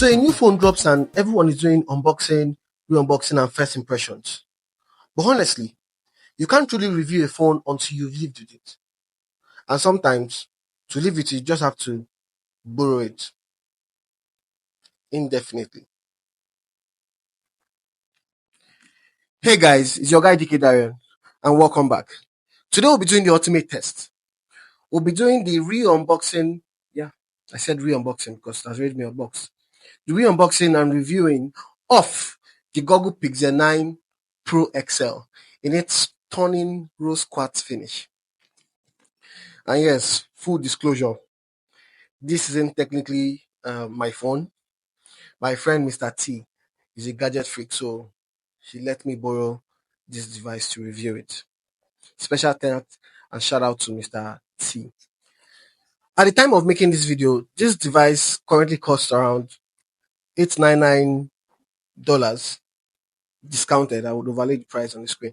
So a new phone drops and everyone is doing unboxing, re-unboxing, and first impressions. But honestly, you can't truly review a phone until you've lived with it. And sometimes, to live with it, you just have to borrow it indefinitely. Hey guys, it's your guy DK Darian, and welcome back. Today we'll be doing the ultimate test. We'll be doing the re-unboxing. Yeah, I said re-unboxing because that's already been unboxed. The re-unboxing and reviewing of the Google Pixel 9 Pro XL in its stunning rose quartz finish. And yes, full disclosure, this isn't technically my phone. My friend Mr. T is a gadget freak, so she let me borrow this device to review it. Special thanks and shout out to Mr. T. At the time of making this video, this device currently costs around $899 discounted. I would overlay the price on the screen.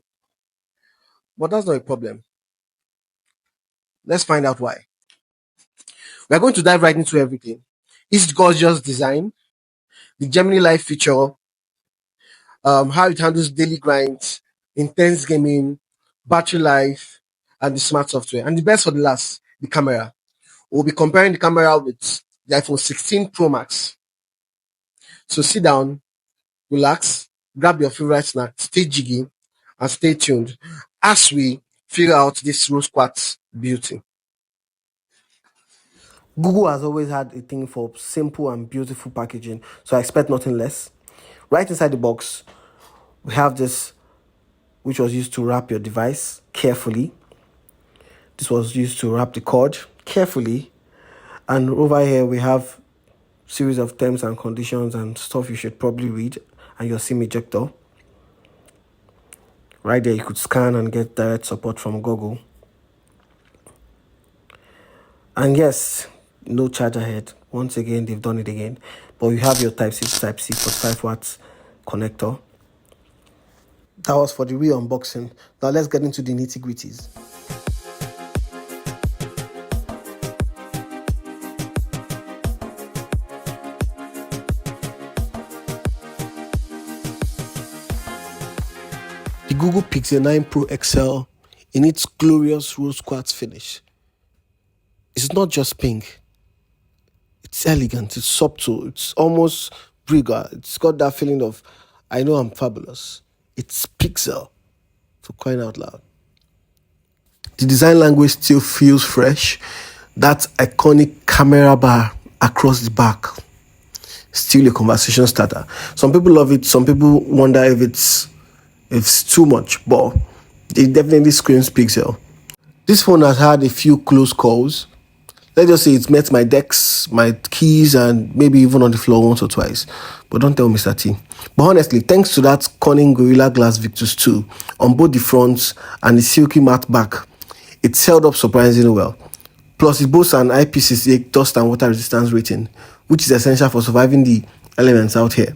But that's not a problem. Let's find out why. We're going to dive right into everything. Its gorgeous design, the Gemini Live feature, how it handles daily grinds, intense gaming, battery life, and the smart software. And the best for the last, the camera. We'll be comparing the camera with the iPhone 16 Pro Max. So sit down, relax, grab your favorite snack, stay jiggy, and stay tuned as we figure out this rose quartz beauty. Google has always had a thing for simple and beautiful packaging, so I expect nothing less. Right inside the box, we have this, which was used to wrap your device carefully. This was used to wrap the cord carefully. And over here, we have series of terms and conditions and stuff you should probably read, and your SIM ejector. Right there, you could scan and get direct support from Google. And yes, no charger head. Once again, they've done it again. But you have your Type-C to Type-C 45 watts connector. That was for the re-unboxing. Now let's get into the nitty-gritties. The Google Pixel 9 Pro XL in its glorious rose quartz finish. It's not just pink. It's elegant, it's subtle, it's almost bigger. It's got that feeling of, I know I'm fabulous. It's pixel, for crying out loud. The design language still feels fresh. That iconic camera bar across the back, still a conversation starter. Some people love it, some people wonder if it's too much, but it definitely screams pixel. This phone has had a few close calls. Let's just say it's met my decks, my keys, and maybe even on the floor once or twice. But don't tell Mr. T. But honestly, thanks to that cunning Gorilla Glass Victus 2 on both the fronts and the silky matte back, it's held up surprisingly well. Plus, it boasts an IP68 dust and water resistance rating, which is essential for surviving the elements out here.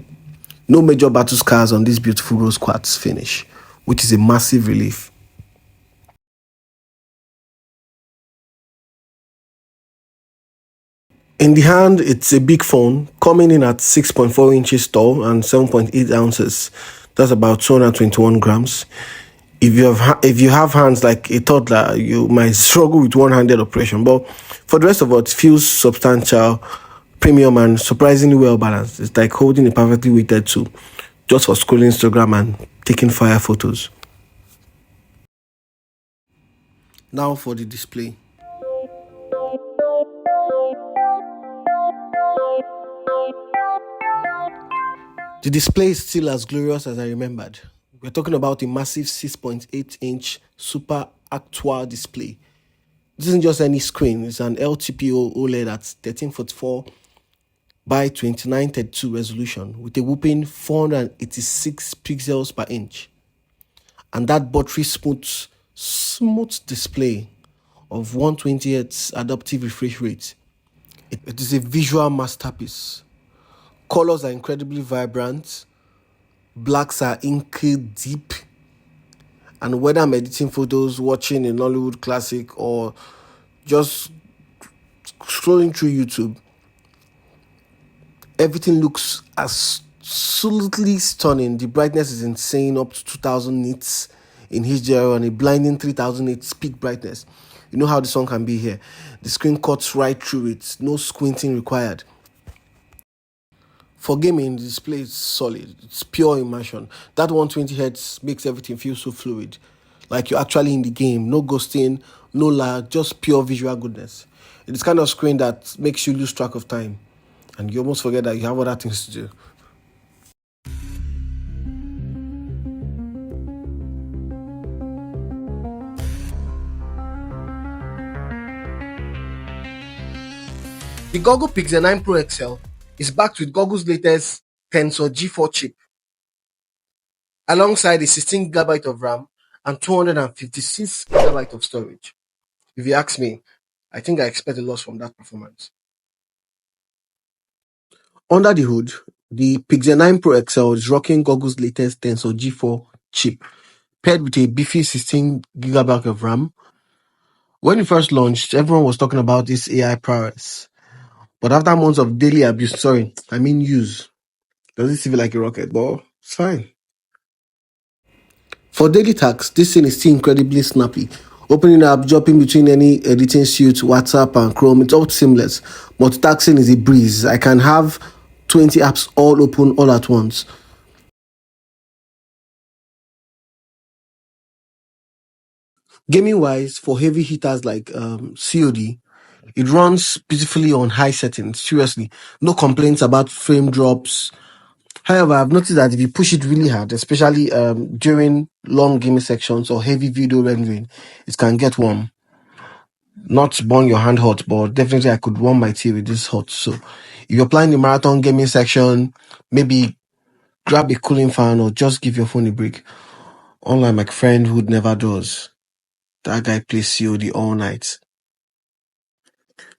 No major battle scars on this beautiful rose quartz finish, which is a massive relief. In the hand, it's a big phone, coming in at 6.4 inches tall and 7.8 ounces. That's about 221 grams. If you have hands like a toddler, you might struggle with one-handed operation. But for the rest of it feels substantial, premium, and surprisingly well balanced. It's like holding a perfectly weighted tool, just for scrolling Instagram and taking fire photos. Now for the display. The display is still as glorious as I remembered. We're talking about a massive 6.8-inch super actual display. This isn't just any screen, it's an LTPO OLED at 1344 by 2932 resolution with a whopping 486 pixels per inch. And that buttery smooth display of 120Hz adaptive refresh rate. It is a visual masterpiece. Colors are incredibly vibrant, blacks are inky deep, and whether I'm editing photos, watching a Nollywood classic, or just scrolling through YouTube, Everything looks absolutely stunning. The brightness is insane, up to 2000 nits in HDR and a blinding 3000 nits peak brightness. You know how the sun can be here. The screen cuts right through it, no squinting required. For gaming, the display is solid. It's pure immersion. That 120Hz makes everything feel so fluid. Like you're actually in the game. No ghosting, no lag, just pure visual goodness. It's kind of screen that makes you lose track of time. And you almost forget that you have other things to do. The Google Pixel 9 Pro XL is backed with Google's latest Tensor G4 chip, alongside a 16GB of RAM and 256GB of storage. If you ask me, I think I expect a lot from that performance. Under the hood, the Pixel 9 Pro XL is rocking Google's latest Tensor G4 chip, paired with a beefy 16GB of RAM. When it first launched, everyone was talking about this AI prowess. But after months of daily use, does it feel like a rocket? But it's fine. For daily tasks, this thing is still incredibly snappy. Opening up, jumping between any editing suite, WhatsApp and Chrome, it's all seamless. Multitasking is a breeze. I can have 20 apps all open all at once. Gaming wise, for heavy hitters like COD, it runs beautifully on high settings. Seriously, no complaints about frame drops. However, I've noticed that if you push it really hard, especially during long gaming sections or heavy video rendering, it can get warm. Not burn your hand hot, but definitely I could warm my tea with this hot. So if you're playing the marathon gaming section, maybe grab a cooling fan or just give your phone a break. Unlike my friend who never does. That guy plays COD all night.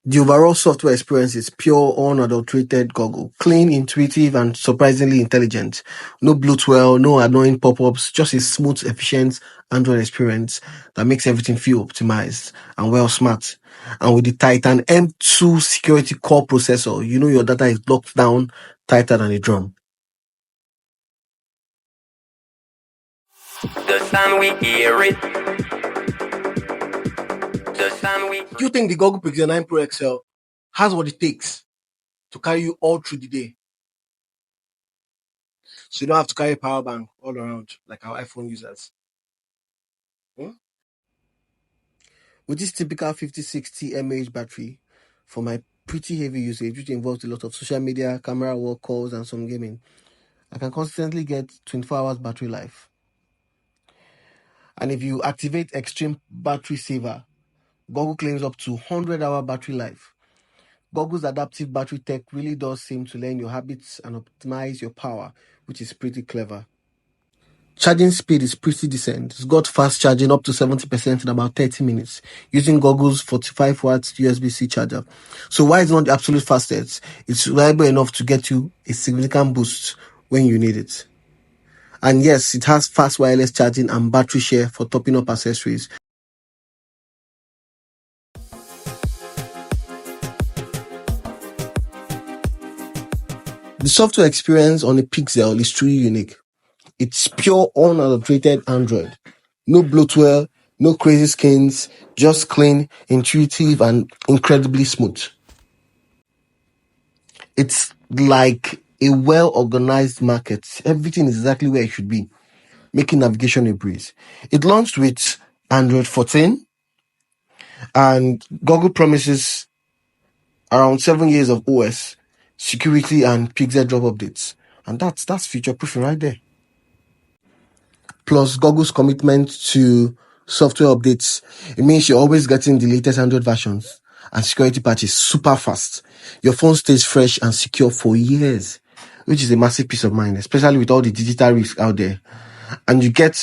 The overall software experience is pure, unadulterated Google. Clean, intuitive, and surprisingly intelligent. No bloatware, no annoying pop-ups, just a smooth, efficient Android experience that makes everything feel optimized and well smart. And with the Titan M2 security core processor, you know your data is locked down tighter than a drum. The sound we hear it. Do you think the Google Pixel 9 Pro XL has what it takes to carry you all through the day? So you don't have to carry a power bank all around like our iPhone users. Hmm? With this typical 5060 mAh battery, for my pretty heavy usage, which involves a lot of social media, camera work, calls, and some gaming, I can consistently get 24 hours battery life. And if you activate Extreme Battery Saver, Google claims up to 100-hour battery life. Google's adaptive battery tech really does seem to learn your habits and optimize your power, which is pretty clever. Charging speed is pretty decent. It's got fast charging up to 70% in about 30 minutes using Google's 45 watts USB-C charger. So why it's not the absolute fastest? It's reliable enough to get you a significant boost when you need it. And yes, it has fast wireless charging and battery share for topping up accessories. The software experience on the Pixel is truly unique. It's pure, unadulterated Android. No bloatware, no crazy skins, just clean, intuitive, and incredibly smooth. It's like a well-organized market. Everything is exactly where it should be, making navigation a breeze. It launched with Android 14, and Google promises around 7 years of OS, security, and Pixel drop updates. And that's future-proofing right there. Plus Google's commitment to software updates. It means you're always getting the latest Android versions and security patches super fast. Your phone stays fresh and secure for years, which is a massive peace of mind, especially with all the digital risks out there. And you get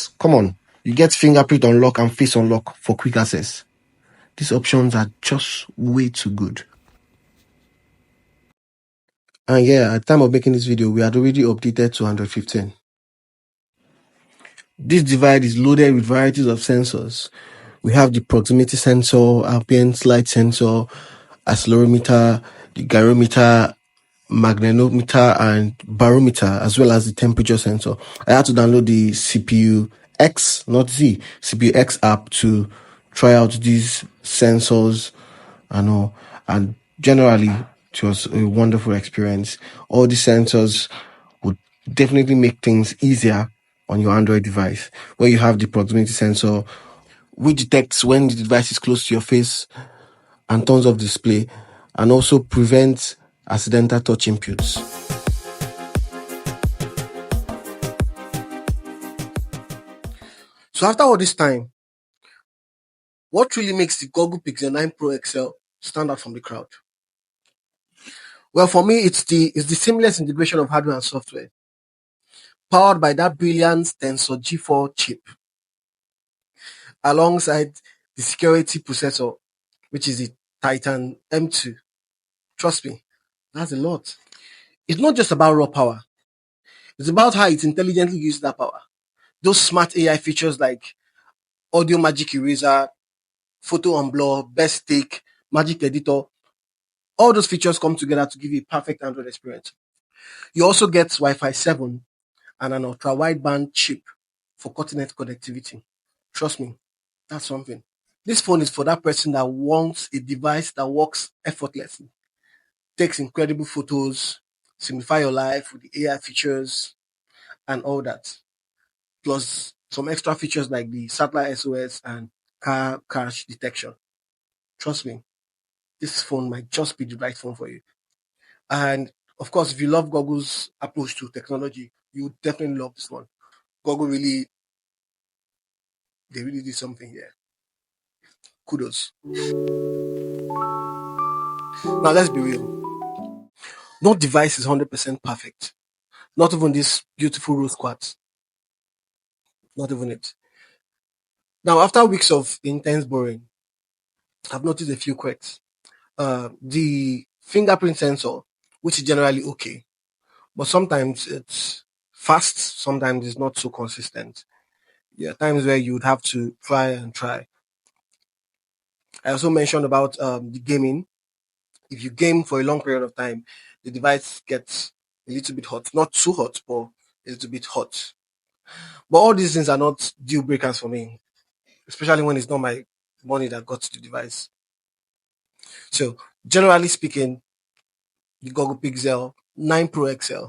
fingerprint unlock and face unlock for quick access. These options are just way too good. And yeah, at the time of making this video, we had already updated to Android 15. This device is loaded with varieties of sensors. We have the proximity sensor, ambient light sensor, accelerometer, the gyrometer, magnetometer and barometer, as well as the temperature sensor. I had to download the CPU X, not Z, CPU X app to try out these sensors and all. And generally, it was a wonderful experience. All the sensors would definitely make things easier on your Android device, where you have the proximity sensor, which detects when the device is close to your face and turns off display, and also prevents accidental touch inputs. So after all this time, what really makes the Google Pixel 9 Pro XL stand out from the crowd? Well, for me, it's the seamless integration of hardware and software, powered by that brilliant Tensor G4 chip, alongside the security processor, which is the Titan M2. Trust me, that's a lot. It's not just about raw power. It's about how it intelligently uses that power. Those smart AI features like Audio Magic Eraser, Photo on Blur, Best Take, Magic Editor, all those features come together to give you a perfect Android experience. You also get Wi-Fi 7 and an ultra-wideband chip for cutting-edge connectivity. Trust me, that's something. This phone is for that person that wants a device that works effortlessly, takes incredible photos, simplify your life with the AI features and all that. Plus some extra features like the satellite SOS and car crash detection. Trust me, this phone might just be the right phone for you. And of course, if you love Google's approach to technology, you would definitely love this one. Google really, they really did something here. Kudos. Now let's be real. No device is 100% perfect. Not even this beautiful Rose Quartz. Not even it. Now, after weeks of intense borrowing, I've noticed a few quirks. The fingerprint sensor, which is generally okay, but sometimes it's fast, sometimes it's not so consistent. There are times where you would have to try and try. I also mentioned about the gaming. If you game for a long period of time, the device gets a little bit hot. Not too hot, but a little bit hot. But all these things are not deal breakers for me, especially when it's not my money that got to the device. So, generally speaking, the Google Pixel 9 Pro XL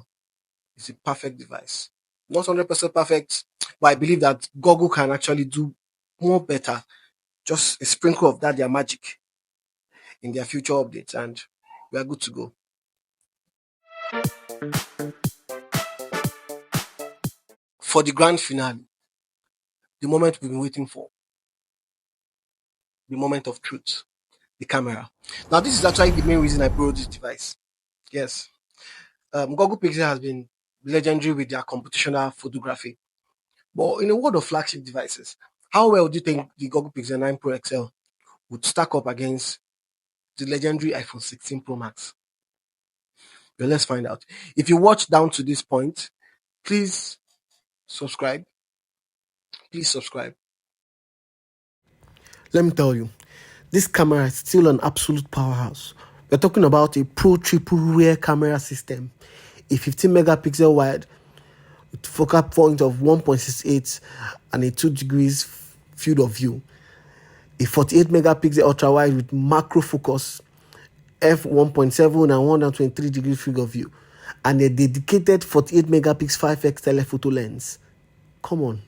is a perfect device. Not 100% perfect, but I believe that Google can actually do more better. Just a sprinkle of that, their magic in their future updates, and we are good to go. For the grand finale, the moment we've been waiting for, the moment of truth, the camera. Now, this is actually the main reason I borrowed this device. Yes, Google Pixel has been legendary with their computational photography. But in a world of flagship devices, how well do you think the Google Pixel 9 Pro XL would stack up against the legendary iPhone 16 Pro Max? Well, let's find out. If you watch down to this point, please subscribe. Please subscribe. Let me tell you, this camera is still an absolute powerhouse. We're talking about a Pro Triple Rear camera system, a 15 megapixel wide with focal point of 1.68 and a 2 degrees field of view, a 48 megapixel ultra wide with macro focus, f1.7 and 123 degrees field of view, and a dedicated 48 megapixel 5x telephoto lens. Come on.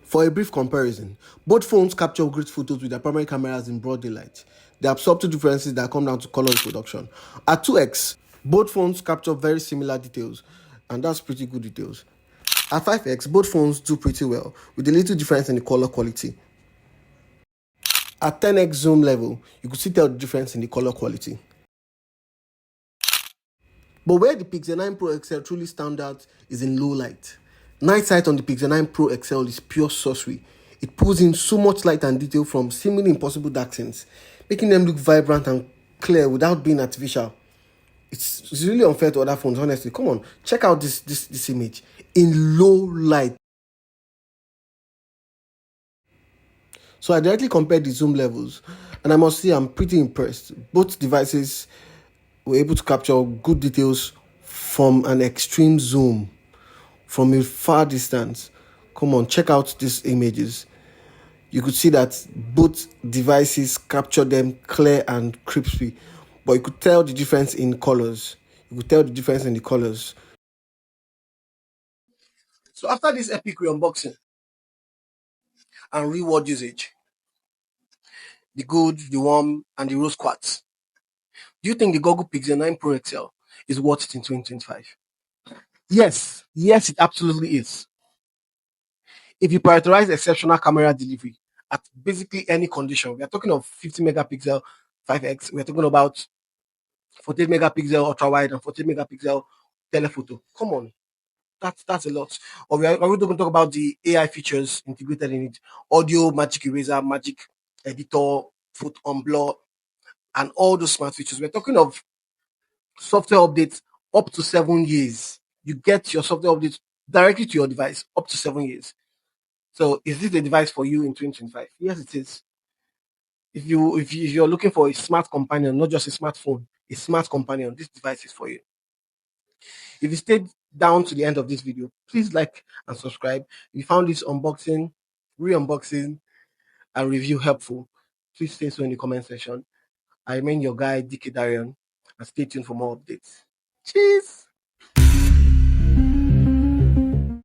For a brief comparison, both phones capture great photos with their primary cameras in broad daylight. There are subtle differences that come down to color reproduction. At 2x, both phones capture very similar details, and that's pretty good details. At 5x, both phones do pretty well, with a little difference in the color quality. At 10x zoom level, you could still tell the difference in the color quality. But where the Pixel 9 Pro XL truly stands out is in low light. Night sight on the Pixel 9 Pro XL is pure sorcery. It pulls in so much light and detail from seemingly impossible dark scenes, making them look vibrant and clear without being artificial. It's really unfair to other phones, honestly. Come on, check out this image. In low light. So I directly compared the zoom levels, and I must say I'm pretty impressed. Both devices We're able to capture good details from an extreme zoom, from a far distance. Come on, check out these images. You could see that both devices capture them clear and crispy, but you could tell the difference in colors. You could tell the difference in the colors. So after this epic re-unboxing and reward usage, the good, the warm, and the Rose Quartz, do you think the Google Pixel 9 Pro XL is worth it in 2025? Yes, yes, it absolutely is. If you prioritize exceptional camera delivery at basically any condition, we are talking of 50 megapixel 5x, we're talking about 48 megapixel ultra wide and 48 megapixel telephoto. Come on, that's a lot. Or are we going to talk about the AI features integrated in it? Audio, magic eraser, magic editor, foot on blur, and all those smart features. We're talking of software updates up to 7 years. You get your software updates directly to your device up to 7 years. So is this the device for you in 2025? Yes, it is. If you're looking for a smart companion, not just a smartphone, a smart companion, this device is for you. If you stayed down to the end of this video, please like and subscribe. If you found this unboxing, re-unboxing, and review helpful, please say so in the comment section. I remain your guy, DK Darian, and stay tuned for more updates. Cheers!